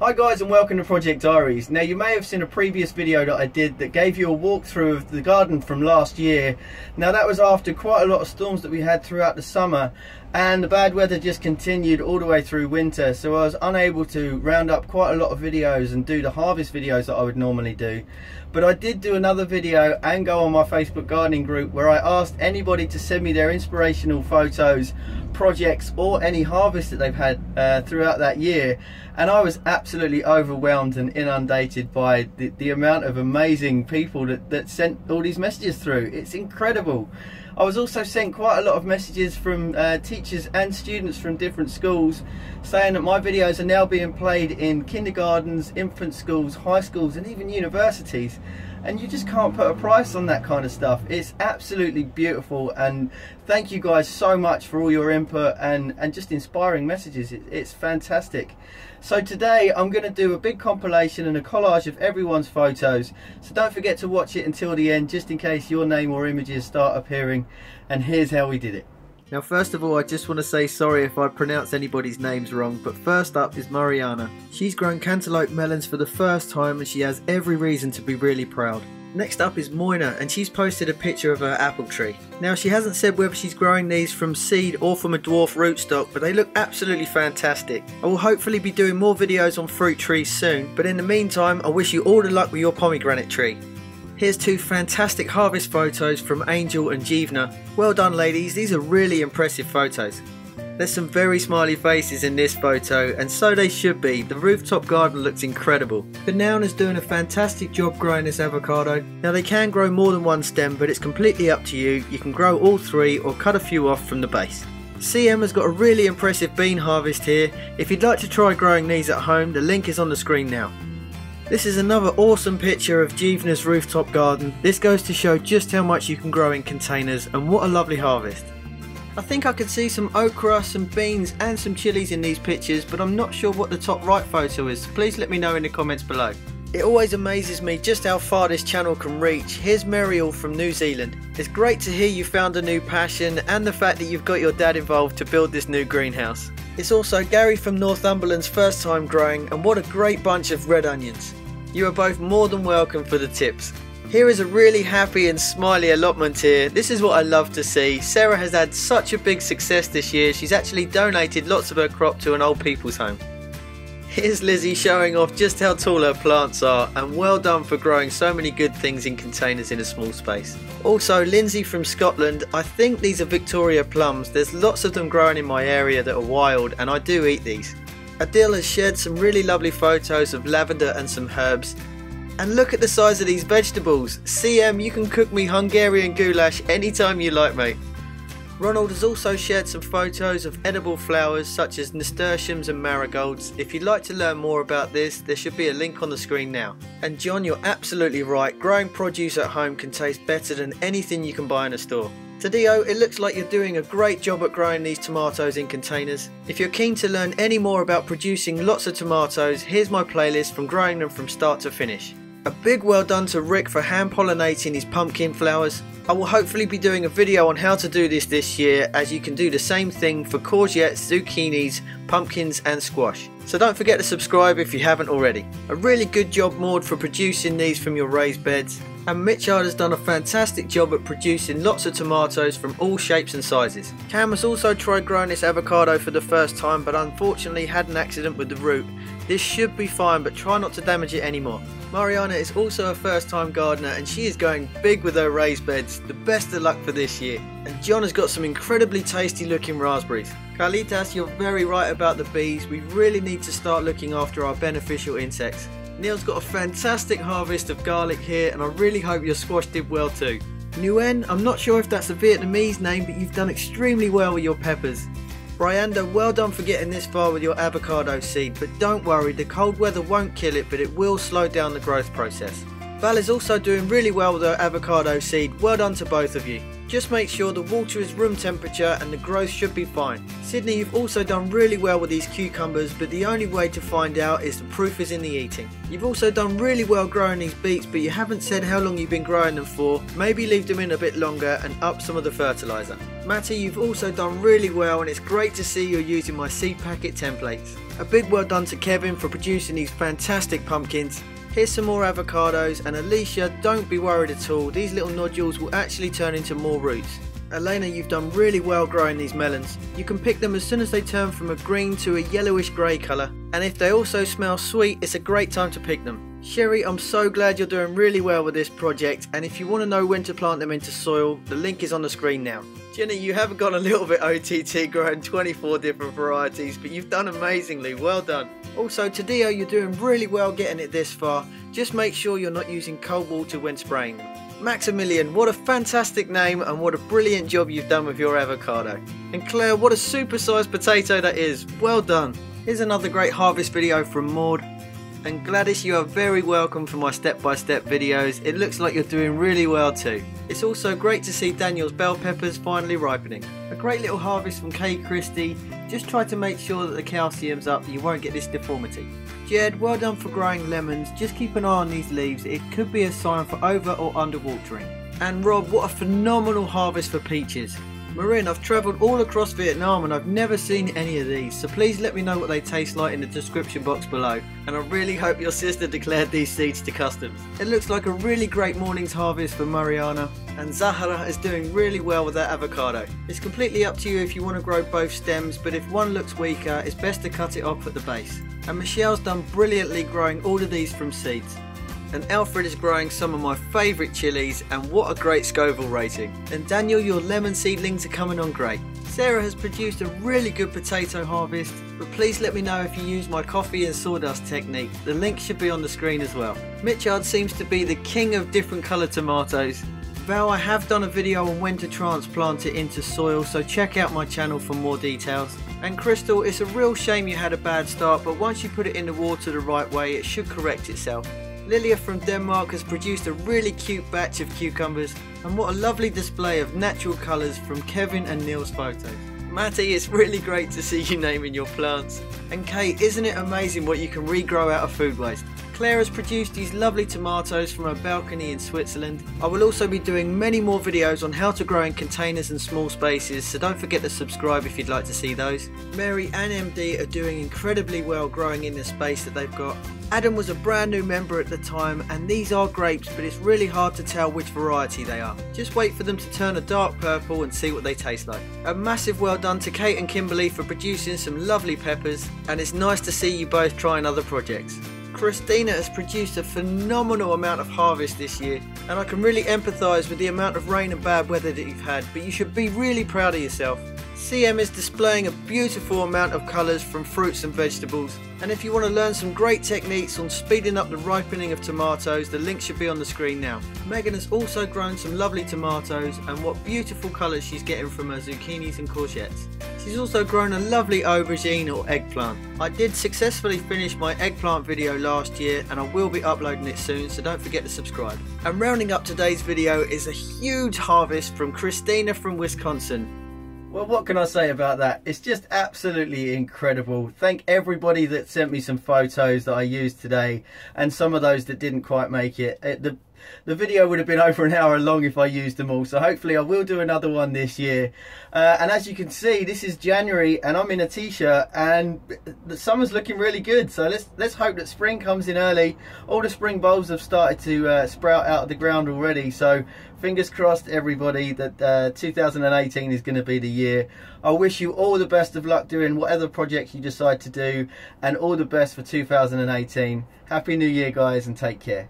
Hi guys, and welcome to Project Diaries. Now you may have seen a previous video that I did that gave you a walkthrough of the garden from last year. Now that was after quite a lot of storms that we had throughout the summer, and the bad weather just continued all the way through winter, so I was unable to round up quite a lot of videos and do the harvest videos that I would normally do. But I did do another video and go on my Facebook gardening group where I asked anybody to send me their inspirational photos, projects or any harvest that they've had throughout that year, and I was absolutely overwhelmed and inundated by the amount of amazing people that sent all these messages through. It's incredible. I was also sent quite a lot of messages from teachers and students from different schools saying that my videos are now being played in kindergartens, infant schools, high schools and even universities. And you just can't put a price on that kind of stuff. It's absolutely beautiful, and thank you guys so much for all your input and just inspiring messages. It's fantastic. So today I'm going to do a big compilation and a collage of everyone's photos, so don't forget to watch it until the end just in case your name or images start appearing. And here's how we did it. Now first of all, I just want to say sorry if I pronounce anybody's names wrong, but first up is Mariana. She's grown cantaloupe melons for the first time and she has every reason to be really proud. Next up is Moina, and she's posted a picture of her apple tree. Now she hasn't said whether she's growing these from seed or from a dwarf rootstock, but they look absolutely fantastic. I will hopefully be doing more videos on fruit trees soon, but in the meantime I wish you all the luck with your pomegranate tree. Here's two fantastic harvest photos from Angel and Jeevna. Well done ladies, these are really impressive photos. There's some very smiley faces in this photo, and so they should be. The rooftop garden looks incredible. Banana's doing a fantastic job growing this avocado. Now they can grow more than one stem, but it's completely up to you. You can grow all three or cut a few off from the base. CM has got a really impressive bean harvest here. If you'd like to try growing these at home, the link is on the screen now. This is another awesome picture of Jeevna's rooftop garden. This goes to show just how much you can grow in containers, and what a lovely harvest. I think I could see some okra, some beans and some chilies in these pictures, but I'm not sure what the top right photo is, so please let me know in the comments below. It always amazes me just how far this channel can reach. Here's Muriel from New Zealand. It's great to hear you found a new passion and the fact that you've got your dad involved to build this new greenhouse. It's also Gary from Northumberland's first time growing, and what a great bunch of red onions. You are both more than welcome for the tips. Here is a really happy and smiley allotment here. This is what I love to see. Sarah has had such a big success this year. She's actually donated lots of her crop to an old people's home. Here's Lizzie showing off just how tall her plants are, and well done for growing so many good things in containers in a small space. Also Lindsay from Scotland, I think these are Victoria plums. There's lots of them growing in my area that are wild, and I do eat these. Adil has shared some really lovely photos of lavender and some herbs. And look at the size of these vegetables. CM, you can cook me Hungarian goulash anytime you like, mate. Ronald has also shared some photos of edible flowers such as nasturtiums and marigolds. If you'd like to learn more about this, there should be a link on the screen now. And John, you're absolutely right. Growing produce at home can taste better than anything you can buy in a store. Taddeo, it looks like you're doing a great job at growing these tomatoes in containers. If you're keen to learn any more about producing lots of tomatoes, here's my playlist from growing them from start to finish. A big well done to Rick for hand pollinating his pumpkin flowers. I will hopefully be doing a video on how to do this year, as you can do the same thing for courgettes, zucchinis, pumpkins and squash. So don't forget to subscribe if you haven't already. A really good job Maud for producing these from your raised beds. And Mitchard has done a fantastic job at producing lots of tomatoes from all shapes and sizes. Cam has also tried growing this avocado for the first time, but unfortunately had an accident with the root. This should be fine, but try not to damage it anymore. Mariana is also a first time gardener, and she is going big with her raised beds. The best of luck for this year. And John has got some incredibly tasty looking raspberries. Carlitas, you're very right about the bees. We really need to start looking after our beneficial insects. Neil's got a fantastic harvest of garlic here, and I really hope your squash did well too. Nguyen, I'm not sure if that's a Vietnamese name, but you've done extremely well with your peppers. Brianda, well done for getting this far with your avocado seed, but don't worry, the cold weather won't kill it, but it will slow down the growth process. Val is also doing really well with her avocado seed. Well done to both of you. Just make sure the water is room temperature and the growth should be fine. Sydney, you've also done really well with these cucumbers, but the only way to find out is the proof is in the eating. You've also done really well growing these beets, but you haven't said how long you've been growing them for. Maybe leave them in a bit longer and up some of the fertiliser. Matty, you've also done really well, and it's great to see you're using my seed packet templates. A big well done to Kevin for producing these fantastic pumpkins. Here's some more avocados, and Alicia, don't be worried at all, these little nodules will actually turn into more roots. Elena, you've done really well growing these melons. You can pick them as soon as they turn from a green to a yellowish grey colour, and if they also smell sweet, it's a great time to pick them. Sherry, I'm so glad you're doing really well with this project, and if you want to know when to plant them into soil, the link is on the screen now. Jenny, you have gone a little bit OTT growing 24 different varieties, but you've done amazingly, well done. Also, Taddeo, you're doing really well getting it this far. Just make sure you're not using cold water when spraying them. Maximilian, what a fantastic name and what a brilliant job you've done with your avocado. And Claire, what a super-sized potato that is, well done. Here's another great harvest video from Maud. And Gladys, you are very welcome for my step-by-step videos. It looks like you're doing really well too. It's also great to see Daniel's bell peppers finally ripening. A great little harvest from Kate Christie. Just try to make sure that the calcium's up, you won't get this deformity. Jed, well done for growing lemons. Just keep an eye on these leaves. It could be a sign for over or under watering. And Rob, what a phenomenal harvest for peaches. Marin, I've travelled all across Vietnam and I've never seen any of these, so please let me know what they taste like in the description box below. And I really hope your sister declared these seeds to customs. It looks like a really great morning's harvest for Mariana, and Zahara is doing really well with that avocado. It's completely up to you if you want to grow both stems, but if one looks weaker, it's best to cut it off at the base. And Michelle's done brilliantly growing all of these from seeds. And Alfred is growing some of my favourite chilies, and what a great Scoville rating. And Daniel, your lemon seedlings are coming on great. Sarah has produced a really good potato harvest, but please let me know if you use my coffee and sawdust technique. The link should be on the screen as well. Mitchard seems to be the king of different coloured tomatoes. Val, I have done a video on when to transplant it into soil, so check out my channel for more details. And Crystal, it's a real shame you had a bad start, but once you put it in the water the right way, it should correct itself. Lilia from Denmark has produced a really cute batch of cucumbers, and what a lovely display of natural colours from Kevin and Neil's photos. Matty, it's really great to see you naming your plants. And Kate, isn't it amazing what you can regrow out of food waste? Claire has produced these lovely tomatoes from her balcony in Switzerland. I will also be doing many more videos on how to grow in containers and small spaces, so don't forget to subscribe if you'd like to see those. Mary and MD are doing incredibly well growing in the space that they've got. Adam was a brand new member at the time, and these are grapes, but it's really hard to tell which variety they are. Just wait for them to turn a dark purple and see what they taste like. A massive well done to Kate and Kimberly for producing some lovely peppers, and it's nice to see you both trying other projects. Christina has produced a phenomenal amount of harvest this year, and I can really empathise with the amount of rain and bad weather that you've had, but you should be really proud of yourself. CM is displaying a beautiful amount of colours from fruits and vegetables, and if you want to learn some great techniques on speeding up the ripening of tomatoes, the link should be on the screen now. Megan has also grown some lovely tomatoes, and what beautiful colours she's getting from her zucchinis and courgettes. She's also grown a lovely aubergine or eggplant. I did successfully finish my eggplant video last year, and I will be uploading it soon, so don't forget to subscribe. And rounding up today's video is a huge harvest from Christina from Wisconsin. Well, what can I say about that? It's just absolutely incredible. Thank everybody that sent me some photos that I used today, and some of those that didn't quite make it. The video would have been over an hour long if I used them all, so hopefully I will do another one this year. And as you can see, this is January and I'm in a t-shirt, and the summer's looking really good, so let's hope that spring comes in early. All the spring bulbs have started to sprout out of the ground already, so fingers crossed everybody that 2018 is going to be the year. I wish you all the best of luck doing whatever projects you decide to do, and all the best for 2018. Happy New Year guys, and take care.